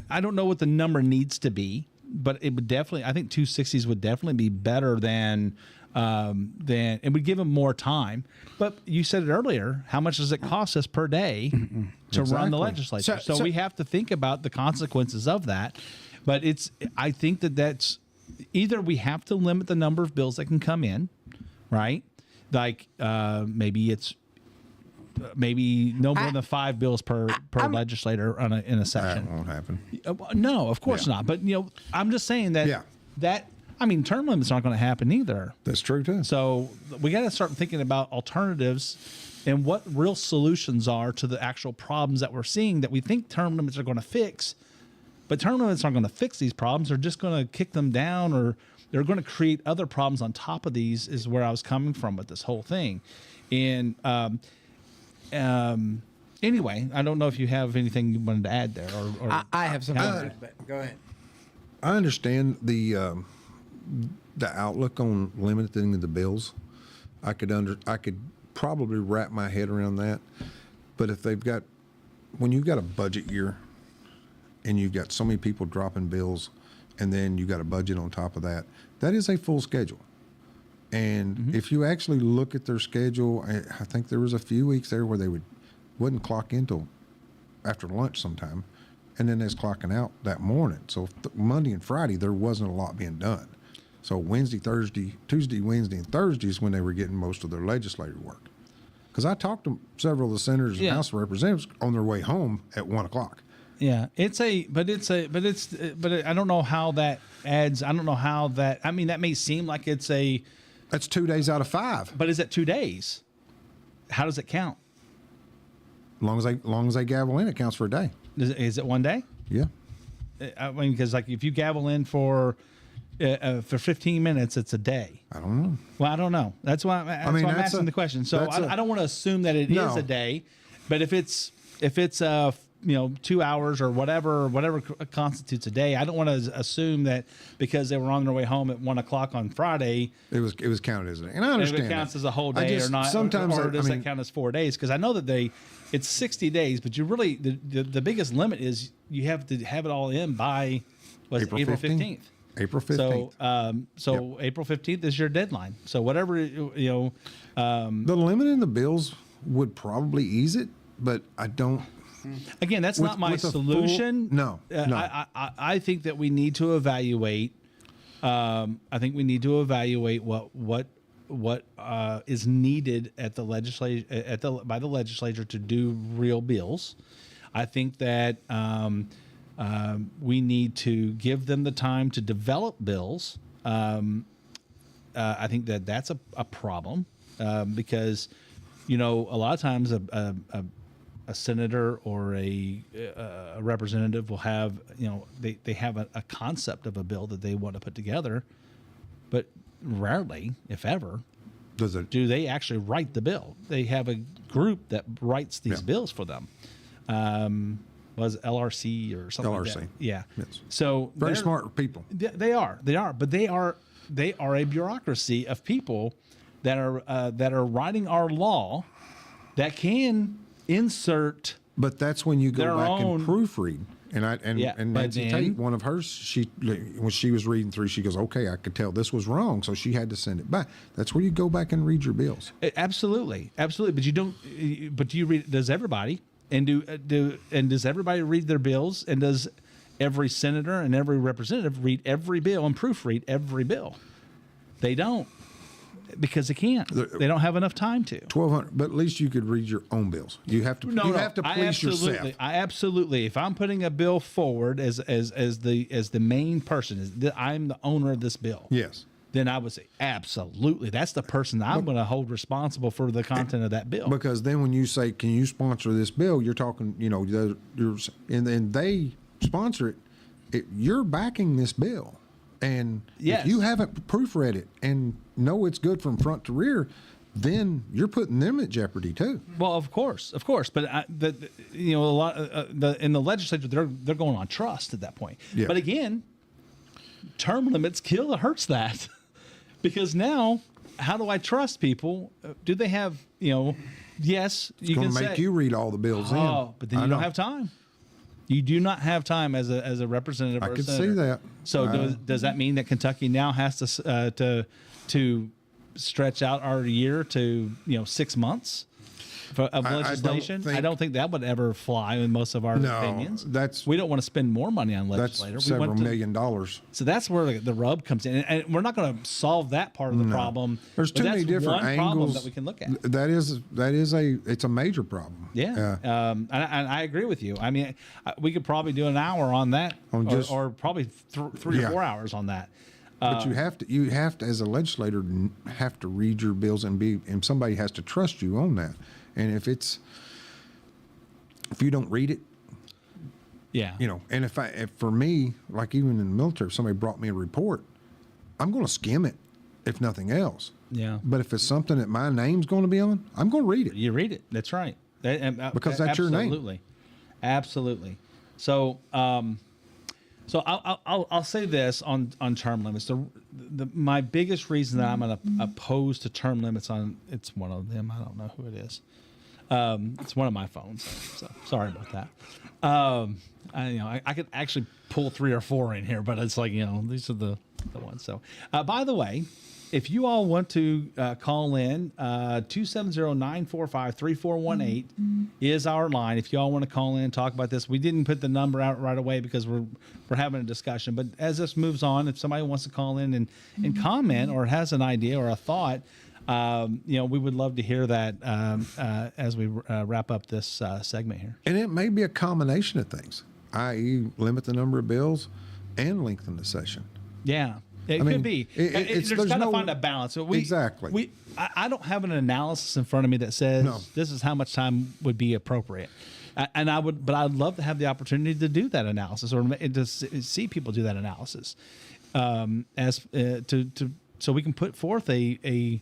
I don't know what the number needs to be, but it would definitely. I think 260s would definitely be better than it would give them more time. But you said it earlier. How much does it cost us per day to run the Exactly. legislature? So So we have to think about the consequences of that. But I think that's either we have to limit the number of bills that can come in, right? Like maybe it's. Maybe no more than 5 bills per legislator in a session. That won't happen. No, of course not. But I'm just saying that term limits aren't going to happen either. That's true too. So we got to start thinking about alternatives and what real solutions are to the actual problems that we're seeing that we think term limits are going to fix. But term limits aren't going to fix these problems. They're just going to kick them down, or they're going to create other problems on top of these. Is where I was coming from with this whole thing, and. Anyway, I don't know if you have anything you wanted to add there, or I have some. But go ahead. I understand the outlook on limiting the bills. I could probably wrap my head around that. But if when you've got a budget year and you've got so many people dropping bills, and then you got a budget on top of that, that is a full schedule. And if you actually look at their schedule, I think there was a few weeks there where they wouldn't clock in till after lunch sometime, and then they was clocking out that morning. So Monday and Friday, there wasn't a lot being done. So Tuesday, Wednesday, and Thursday is when they were getting most of their legislative work. Because I talked to several of the senators and House of Representatives on their way home at 1 o'clock. Yeah, but I don't know how that adds. I don't know how that. I mean, that may seem like That's 2 days out of 5. But is it 2 days? How does it count? Long as they gavel in, it counts for a day. Is it 1 day? Yeah. I mean, because like if you gavel in for 15 minutes, it's a day. I don't know. Well, I don't know. That's why I'm asking the question. So I don't want to assume that it is a day, but if it's 2 hours or whatever constitutes a day, I don't want to assume that because they were on their way home at 1 o'clock on Friday, it was counted as a day. And I understand if it counts that. as a whole day or not. Sometimes or does that count as 4 days? Because I know that it's 60 days, but you really the biggest limit is you have to have it all in by April 15th. April 15th. So April 15th is your deadline. So whatever the limit in the bills would probably ease it, but I don't Again, that's not my with a full- solution. No. I think that we need to evaluate. I think we need to evaluate what is needed at the by the legislature to do real bills. I think that we need to give them the time to develop bills. I think that that's a problem because, a lot of times a senator or a representative will have, they have a concept of a bill that they want to put together, but rarely, if ever, do they actually write the bill. They have a group that writes these bills for them. Was LRC or something like that. Yeah. Yes. So very smart people. They are, but they are a bureaucracy of people that are writing our law that can insert. But that's when you go back and proofread. And Nancy Tate, one of hers, when she was reading through, she goes, "Okay, I could tell this was wrong," so she had to send it back. That's where you go back and read your bills. Absolutely. But you don't. But do you read? Does everybody? And does everybody read their bills? And does every senator and every representative read every bill and proofread every bill? They don't, because they can't. They don't have enough time to. 1,200, but at least you could read your own bills. You have to. You have to police yourself. I absolutely. If I'm putting a bill forward as the main person, I'm the owner of this bill. Yes. Then I would say absolutely. That's the person I'm going to hold responsible for the content of that bill. Because then when you say, "Can you sponsor this bill?" You're talking, and they sponsor it. You're backing this bill, and if you haven't proofread it and know it's good from front to rear, then you're putting them at jeopardy too. Well, of course, but a lot in the legislature they're going on trust at that point. Yeah. But again, term limits hurts that. Because now, how do I trust people? Do they have, yes, you can say. It's going to make you read all the bills in. Oh, but then you don't have time. You do not have time as a representative. I or a could senator. see that. So does that mean that Kentucky now has to stretch out our year to 6 months of legislation? I don't think that would ever fly in most of our opinions. We don't want to spend more money on legislators. That's several $1 million. So that's where the rub comes in, and we're not going to solve that part of the problem. There's too many different angles that we can look at. It's a major problem. Yeah, and I agree with you. I mean, we could probably do an hour on that, or probably 3 or 4 hours on that. But you have to, as a legislator, have to read your bills and somebody has to trust you on that. And if you don't read it, and if for me, like even in the military, if somebody brought me a report, I'm going to skim it, if nothing else. Yeah. But if it's something that my name's going to be on, I'm going to read it. You read it. That's right. Because that's your name. Absolutely. So, I'll say this on term limits. My biggest reason that I'm going to oppose to term limits it's one of them. I don't know who it is. It's one of my phones. So sorry about that. I could actually pull 3 or 4 in here, but it's like, these are the ones. So, by the way, if you all want to call in, 270-945-3418 is our line. If you all want to call in and talk about this, we didn't put the number out right away because we're having a discussion. But as this moves on, if somebody wants to call in and comment or has an idea or a thought, we would love to hear that as we wrap up this segment here. And it may be a combination of things, i.e. limit the number of bills and lengthen the session. Yeah. It could be. There's got to find a balance. So exactly. I don't have an analysis in front of me that says this is how much time would be appropriate. But I'd love to have the opportunity to do that analysis or to see people do that analysis, so we can put forth a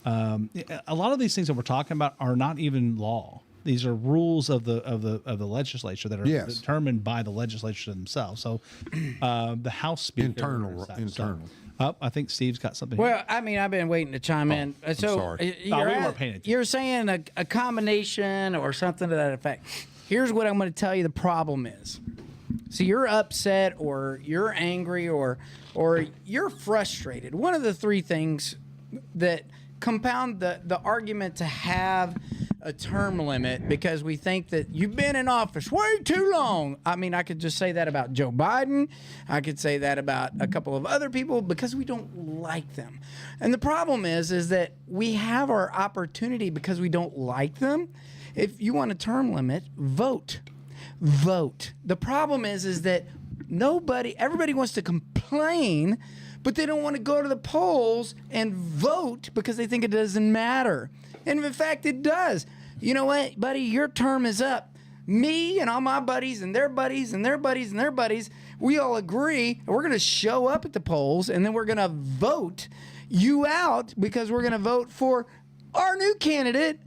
lot of these things that we're talking about are not even law. These are rules of the legislature that are determined by the legislature themselves. So the House Speaker. Internal. I think Steve's got something. Well, I mean, I've been waiting to chime in. So sorry. We weren't paying attention. You're saying a combination or something to that effect. Here's what I'm going to tell you the problem is. So you're upset or you're angry or you're frustrated. One of the 3 things that compound the argument to have a term limit because we think that you've been in office way too long. I mean, I could just say that about Joe Biden. I could say that about a couple of other people because we don't like them. And the problem is that we have our opportunity because we don't like them. If you want a term limit, vote. Vote. The problem is that everybody wants to complain, but they don't want to go to the polls and vote because they think it doesn't matter. And in fact, it does. You know what, buddy? Your term is up. Me and all my buddies and their buddies and their buddies and their buddies, we all agree we're going to show up at the polls and then we're going to vote you out because we're going to vote for our new candidate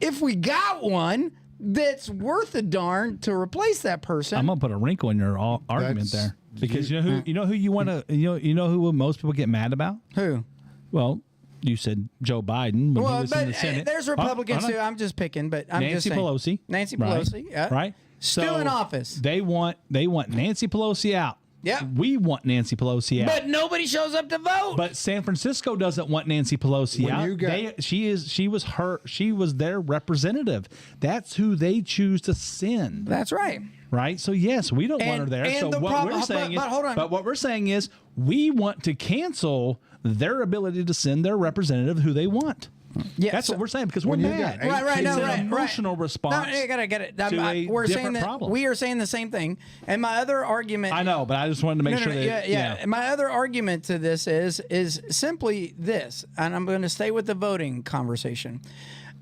if we got one that's worth a darn to replace that person. I'm gonna put a wrinkle in your argument there because you know who you want to you know who most people get mad about? Who? Well, you said Joe Biden when he was in the Senate. There's Republicans too. I'm just picking, but I'm just saying. Nancy Pelosi, right? yeah. Right. Still in office. They want Nancy Pelosi out. Yeah. We want Nancy Pelosi out. But nobody shows up to vote. But San Francisco doesn't want Nancy Pelosi out. She was their representative. That's who they choose to send. That's right. Right? So yes, we don't want her there. So what we're saying is we want to cancel their ability to send their representative who they want. Yeah, that's what we're saying because we're mad. Right. It's an emotional response. No, I gotta get it. We're saying that problem. We are saying the same thing. And my other argument, I know, but I just wanted to make sure that. Yeah. My other argument to this is simply this, and I'm going to stay with the voting conversation.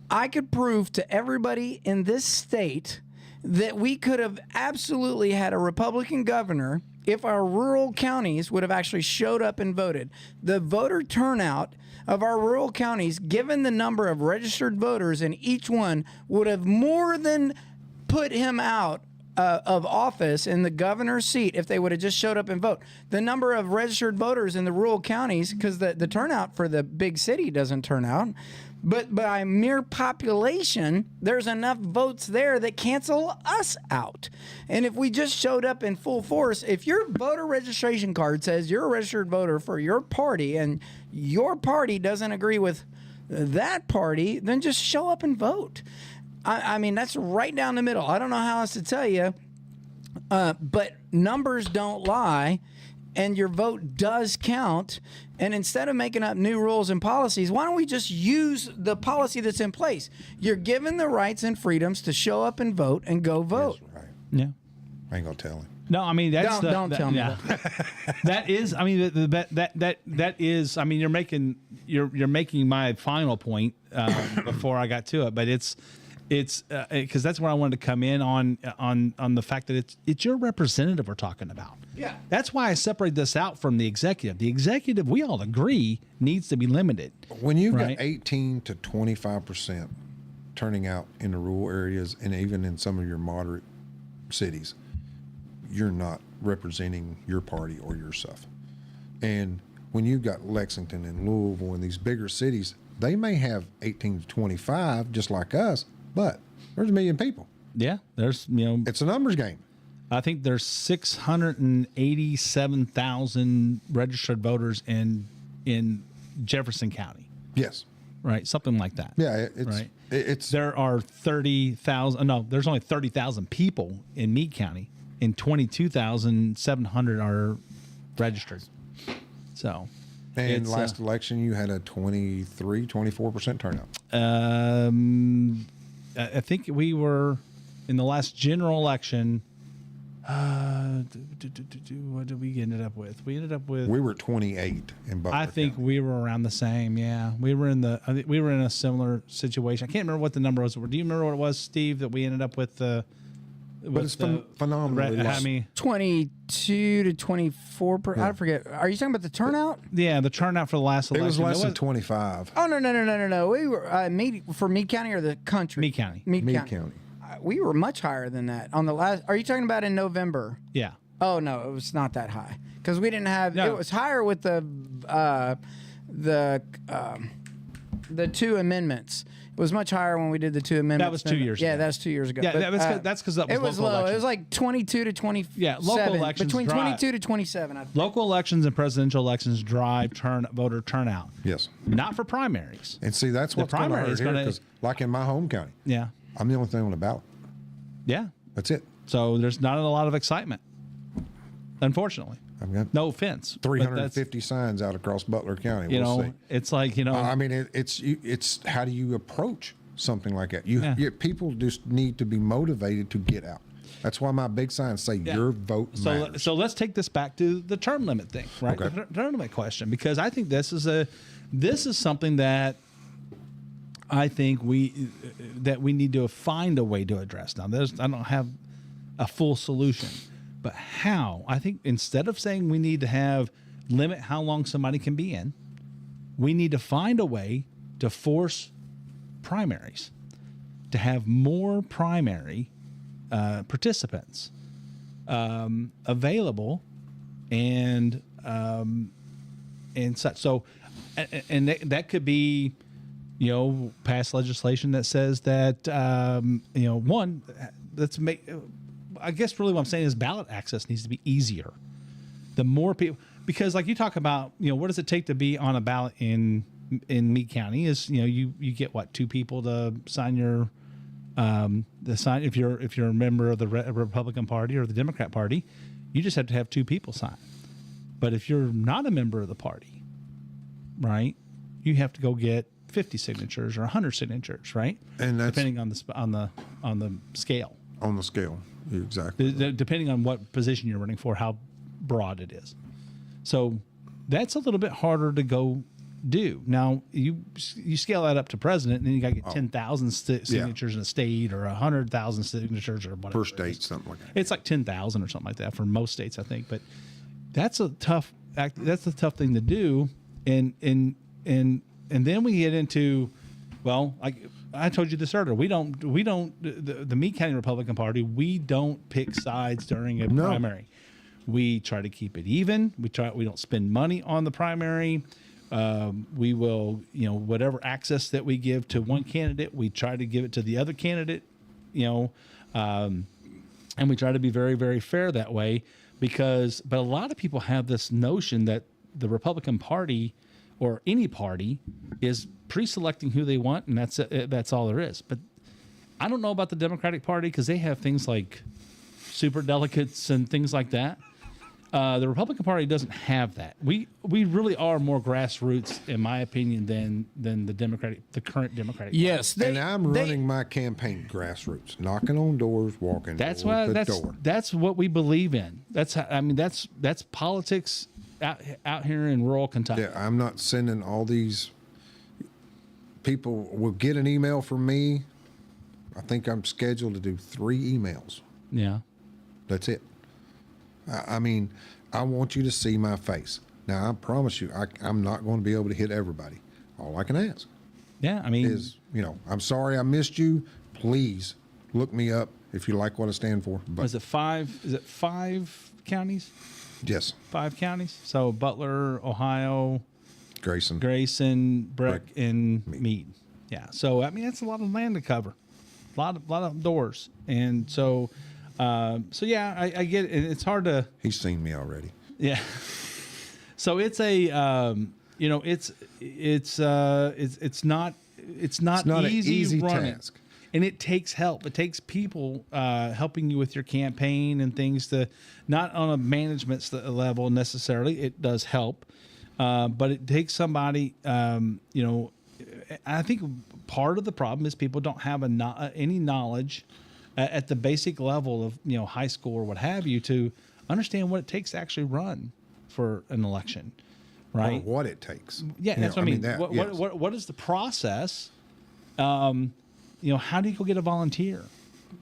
I could prove to everybody in this state that we could have absolutely had a Republican governor if our rural counties would have actually showed up and voted. The voter turnout of our rural counties, given the number of registered voters in each one, would have more than put him out of office in the governor's seat if they would have just showed up and vote. The number of registered voters in the rural counties, because the turnout for the big city doesn't turn out, but by mere population, there's enough votes there that cancel us out. And if we just showed up in full force, if your voter registration card says you're a registered voter for your party and your party doesn't agree with that party, then just show up and vote. I mean, that's right down the middle. I don't know how else to tell you, but numbers don't lie, and your vote does count. And instead of making up new rules and policies, why don't we just use the policy that's in place? You're given the rights and freedoms to show up and vote and go vote. That's right. Yeah. I ain't gonna tell him. No, I mean that's don't tell me that. That is, I mean that is, I mean you're making my final point before I got to it, but it's because that's where I wanted to come in on the fact that it's your representative we're talking about. Yeah. That's why I separate this out from the executive. The executive, we all agree, needs to be limited. When you've got 18 to 25% turning out in the rural areas and even in some of your moderate cities, you're not representing your party or yourself. And when you've got Lexington and Louisville and these bigger cities, they may have 18 to 25 just like us, but there's 1 million people. Yeah, there's, it's a numbers game. I think there's 687,000 registered voters in Jefferson County. Yes. Right, something like that. Yeah, there are 30,000. No, there's only 30,000 people in Meade County, and 22,700 are registered. So, and last election you had a 24% turnout. I think we were in the last general election. What did we end up with? We were 28 in Butler I think County. we were around the same. Yeah, we were in a similar situation. I can't remember what the number was. Do you remember what it was, Steve, that we ended up with? But it's phenomenal. I mean, 22 to 24. I forget. Are you talking about the turnout? Yeah, the turnout for the last election. It was less than 25. Oh no. We were for Meade County or the country? Meade County. Meade County. We were much higher than that on the last. Are you talking about in November? Yeah. Oh no, it was not that high because we didn't have. No. It was higher with the 2 amendments. was much higher when we did the two amendments. That was 2 years Yeah, ago. that's 2 years ago. Yeah, But, that's because that was it was local low. elections. It was like 22 to 27. Yeah, local elections between drive- 22 to 27. I think. Local elections and presidential elections drive voter turnout. Yes. Not for primaries. And see, that's what's going to primary hurt is here gonna- because, like in my home county, Yeah. I'm the only thing on the ballot. Yeah. That's it. So there's not a lot of excitement, unfortunately. I've got No offense. but 350 signs out across Butler County. You We'll know, see. it's like, you know. I mean, it's how do you approach something like that? Yeah. People just need to be motivated to get out. That's why my big signs say your vote matters. So let's take this back to the term limit thing, right? Okay. The term limit question, because I think this is something that I think we need to find a way to address. Now, I don't have a full solution, but how? I think instead of saying we need to limit how long somebody can be in, we need to find a way to force primaries, to have more primary participants available and such. So, and that could be, you know, pass legislation that says that, you know, one, let's make, I guess really what I'm saying is ballot access needs to be easier. The more people, because like you talk about, you know, what does it take to be on a ballot in Meade County is, you know, you get what, 2 people to sign your, sign, if you're a member of the Republican Party or the Democrat Party, you just have to have 2 people sign. But if you're not a member of the party, right, you have to go get 50 signatures or 100 signatures, right? And that's depending on the scale. on the scale. Exactly. Depending on what position you're running for, how broad it is. So that's a little bit harder to go do. Now you scale that up to president, and then you got to get 10,000 signatures in a state, or 100,000 signatures, or whatever Per state, something like that. It's like 10,000 or something like that for most states, I think. But that's a tough act. That's a tough thing to do. And then we get into, well, like I told you this earlier, we don't the Meade County Republican Party, we don't pick sides during a primary. We try to keep it even. We don't spend money on the primary. We will, you know, whatever access that we give to one candidate, we try to give it to the other candidate, you know, and we try to be very, very fair that way, but a lot of people have this notion that the Republican Party or any party is pre-selecting who they want, and that's all there is. But I don't know about the Democratic Party, because they have things like super delegates and things like that. The Republican Party doesn't have that. We really are more grassroots, in my opinion, than the current Democratic Party. Yes, And I'm running my campaign grassroots, knocking on doors, walking That's door why to door. that's what we believe in. That's politics out here in rural Kentucky. Yeah, I'm not sending all these people. Will get an email from me. I think I'm scheduled to do 3 emails. Yeah. That's it. I mean, I want you to see my face. Now, I promise you, I'm not going to be able to hit everybody. All I can ask Yeah. I mean, is, you know, I'm sorry I missed you. Please look me up if you like what I stand for. But is it 5 counties? yes, 5 counties. So Butler, Ohio, Grayson, Breck, and Meade. Yeah. So I mean, that's a lot of land to cover, a lot of doors, and so yeah, I get it. It's hard to. He's seen me already. Yeah. So it's a you know, it's not not an easy easy running. task. And it takes help. It takes people helping you with your campaign and things, to not on a management level necessarily. It does help, but it takes somebody. You know, I think part of the problem is people don't have any knowledge at the basic level of, you know, high school or what have you, to understand what it takes to actually run for an election, right? Or what it takes. Yeah, You that's know, what I mean. yes. What is the process? You know, how do you go get a volunteer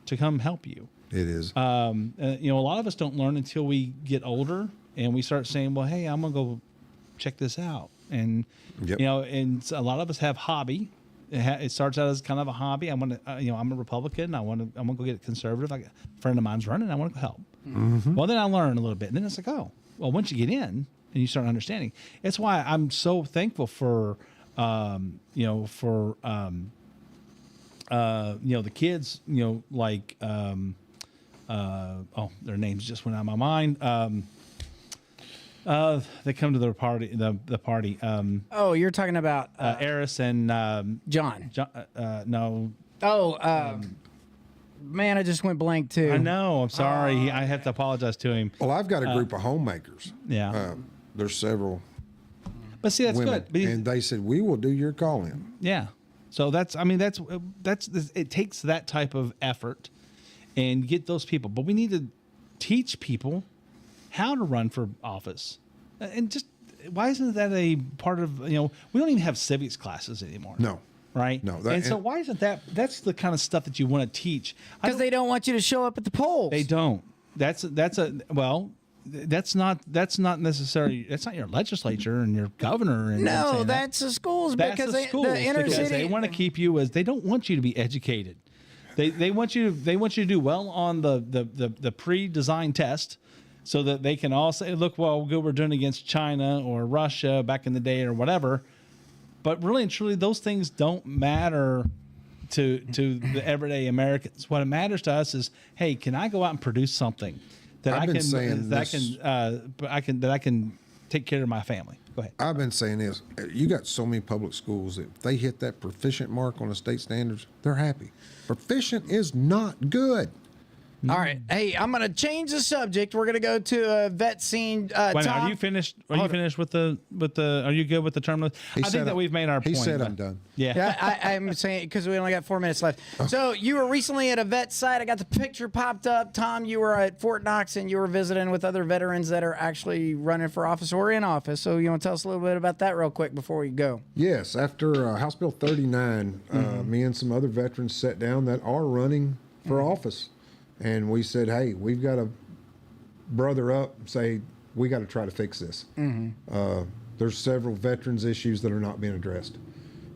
to come help you? It is. You know, a lot of us don't learn until we get older and we start saying, well, hey, I'm going to go check this out. And, Yep. you know, and a lot of us have hobby. It starts out as kind of a hobby. I want to, you know, I'm a Republican. I'm going to go get conservative. Like a friend of mine's running. I want to go help. Mm-hmm. Well, then I learn a little bit. And then it's like, oh, well, once you get in and you start understanding, it's why I'm so thankful for, you know, for the kids, like, their names just went out of my mind. They come to their party, the party. You're talking about Eris and John. No. Man, I just went blank too. I know. I'm sorry. I have to apologize to him. Well, I've got a group of homemakers. Yeah. There's several But see, that's women, good. and they said we will do your call-in. Yeah. So that's it takes that type of effort and get those people. But we need to teach people how to run for office. And just why isn't that a part of, we don't even have civics classes anymore. No. Right? No. So why isn't that's the kind of stuff that you want to teach? Because they don't want you to show up at the polls. They don't. That's not necessarily. That's not your legislature and your governor. And no, that's the schools. That's because the schools the inner because city. they want to keep you as they don't want you to be educated. They want you to do well on the pre-designed test, so that they can all say, look, well, good, we're doing against China or Russia back in the day or whatever. But really and truly, those things don't matter to the everyday Americans. What matters to us is, hey, can I go out and produce something that I can take care of my family? Go ahead. I've been saying this. You got so many public schools that if they hit that proficient mark on the state standards, they're happy. Proficient is not good. All right. Hey, I'm going to change the subject. We're going to go to a vet scene. Wait, Tom, are you finished? Are you finished with the? Are you good with the term? I think that we've made our point. He said I'm done. Yeah. I'm saying because we only got 4 minutes left. So you were recently at a vet site. I got the picture popped up. Tom, you were at Fort Knox and you were visiting with other veterans that are actually running for office or in office. So you want to tell us a little bit about that real quick before we go? Yes. After House Bill 39, me and some other veterans sat down that are running for office. And we said, hey, we've got to brother up and say, we got to try to fix this. There's several veterans issues that are not being addressed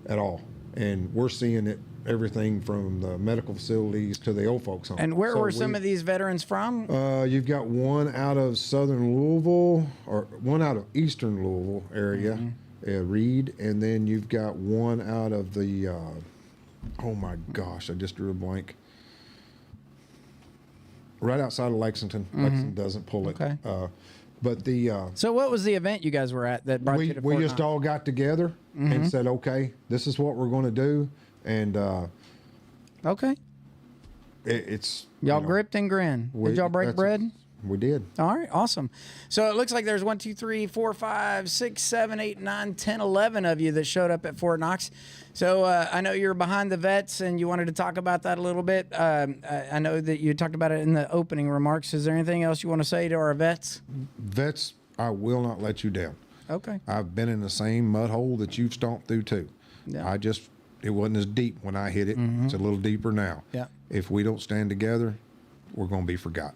at all. And we're seeing it, everything from the medical facilities to the old folks home. And where were some of these veterans from? You've got one out of southern Louisville, or one out of eastern Louisville area, Meade, and then you've got one out of the, oh my gosh, I just drew a blank. Right outside of Lexington. Lexington doesn't pull it. Okay. But the So what was the event you guys were at that brought you to we Fort just Knox? all got together and said, okay, this is what we're going to do, and Okay. it's Y'all gripped and grinned. Did y'all break bread? We did. All right, awesome. So it looks like there's 1, 2, 3, 4, 5, 6, 7, 8, 9, 10, 11 of you that showed up at Fort Knox. So I know you're behind the vets and you wanted to talk about that a little bit. I know that you talked about it in the opening remarks. Is there anything else you want to say to our vets? Vets, I will not let you down. Okay. I've been in the same mud hole that you've stomped through too. Yeah. It wasn't as deep when I hit it. It's a little deeper now. Yeah. If we don't stand together, we're going to be forgotten.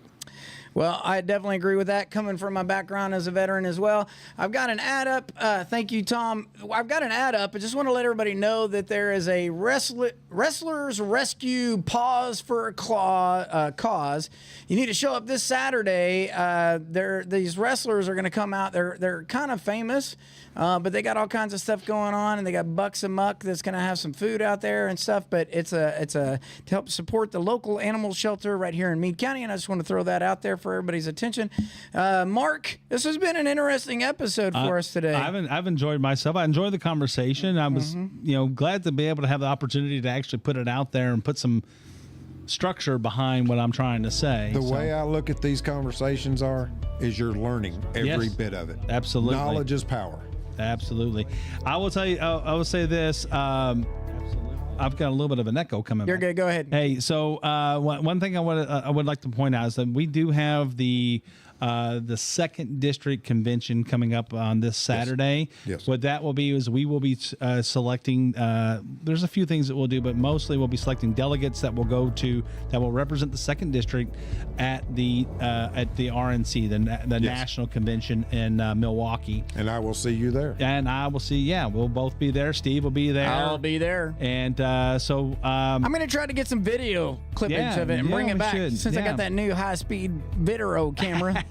Well, I definitely agree with that, coming from my background as a veteran as well. I've got an ad up. Thank you, Tom. I've got an ad up. I just want to let everybody know that there is a Wrestlers Rescue Pause for a Cause. You need to show up this Saturday. These wrestlers are going to come out. They're kind of famous, but they got all kinds of stuff going on, and they got Bucks Amuck that's going to have some food out there and stuff. But it's to help support the local animal shelter right here in Meade County, and I just want to throw that out there for everybody's attention. Mark, this has been an interesting episode for us today. I've enjoyed myself. I enjoyed the conversation. I was, glad to be able to have the opportunity to actually put it out there and put some structure behind what I'm trying to say. The way I look at these conversations is you're learning every bit of it. Absolutely. Knowledge is power. Absolutely. I will tell you, I will say this. I've got a little bit of an echo coming. You're back. good. Go ahead. Hey, so one thing I would like to point out is that we do have the 2nd District Convention coming up on this Saturday. Yes. What that will be is we will be selecting. There's a few things that we'll do, but mostly we'll be selecting delegates that will represent the 2nd District at the RNC, the National Convention in Milwaukee. And I will see you there. And I will see. Yeah, we'll both be there. Steve will be there. I'll be there. And so I'm going to try to get some video clippage of it and bring it back since I got that new high-speed Videro camera.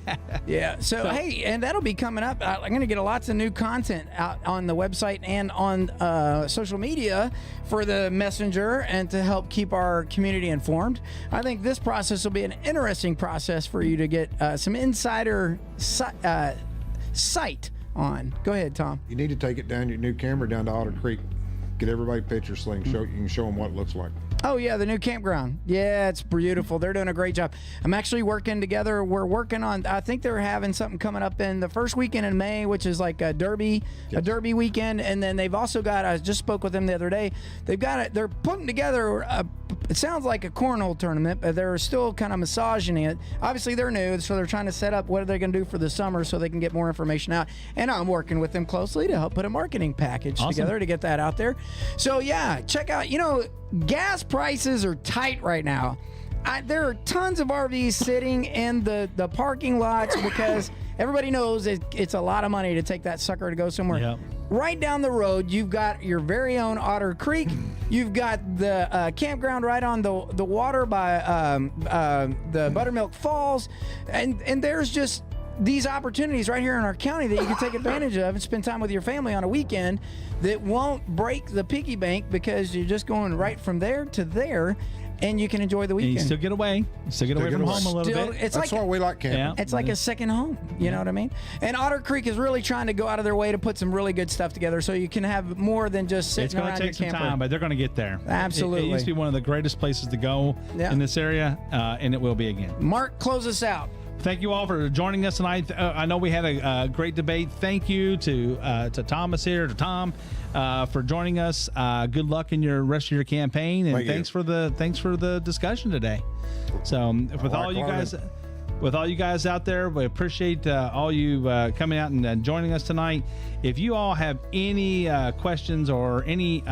Yeah. So, hey, and that'll be coming up. I'm going to get lots of new content out on the website and on social media for the messenger and to help keep our community informed. I think this process will be an interesting process for you to get some insider sight on. Go ahead, Tom. You need to take it down, your new camera down to Otter Creek. Get everybody picture sling. You can show them what it looks like. Oh, yeah, the new campground. Yeah, it's beautiful. They're doing a great job. I'm actually working together. We're working on, I think they're having something coming up in the first weekend in May, which is like a derby weekend. And then they've also got, I just spoke with them the other day, they're putting together it sounds like a cornhole tournament, but they're still kind of massaging it. Obviously, they're new, so they're trying to set up what are they going to do for the summer so they can get more information out. And I'm working with them closely to help put a marketing package together to get that out there. So, yeah, check out, gas prices are tight right now. There are tons of RVs sitting in the parking lots because everybody knows it's a lot of money to take that sucker to go somewhere. Yep. Right down the road, you've got your very own Otter Creek. You've got the campground right on the water by the Buttermilk Falls. And there's just these opportunities right here in our county that you can take advantage of and spend time with your family on a weekend that won't break the piggy bank because you're just going right from there to there. And you can enjoy the weekend. And you still get away. From home a little bit. That's why we like camping. Yeah. It's like a second home. You know what I mean? And Otter Creek is really trying to go out of their way to put some really good stuff together so you can have more than just sitting around your camper. It's going to take some time, but they're going to get there. Absolutely. It used to be one of the greatest places to go in this area, and it will be again. Mark, close us out. Thank you all for joining us tonight. I know we had a great debate. Thank you to Thomas here, to Tom, for joining us. Good luck in your rest of your campaign, and thanks for the discussion today. So with all you guys out there, we appreciate all you coming out and joining us tonight. If you all have any questions or any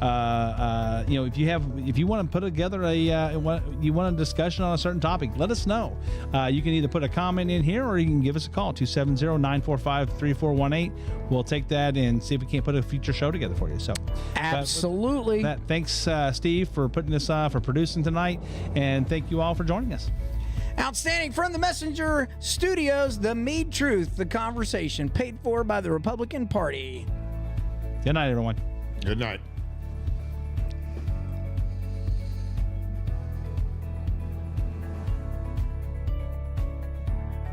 if you want to put together you want a discussion on a certain topic, let us know. You can either put a comment in here or you can give us a call, 270-945-3418. We'll take that and see if we can't put a future show together for you. So absolutely. Thanks, Steve, for putting this for producing tonight, and thank you all for joining us. Outstanding. From the Messenger Studios, the Meade Truth, the conversation paid for by the Republican Party. Good night, everyone. Good night.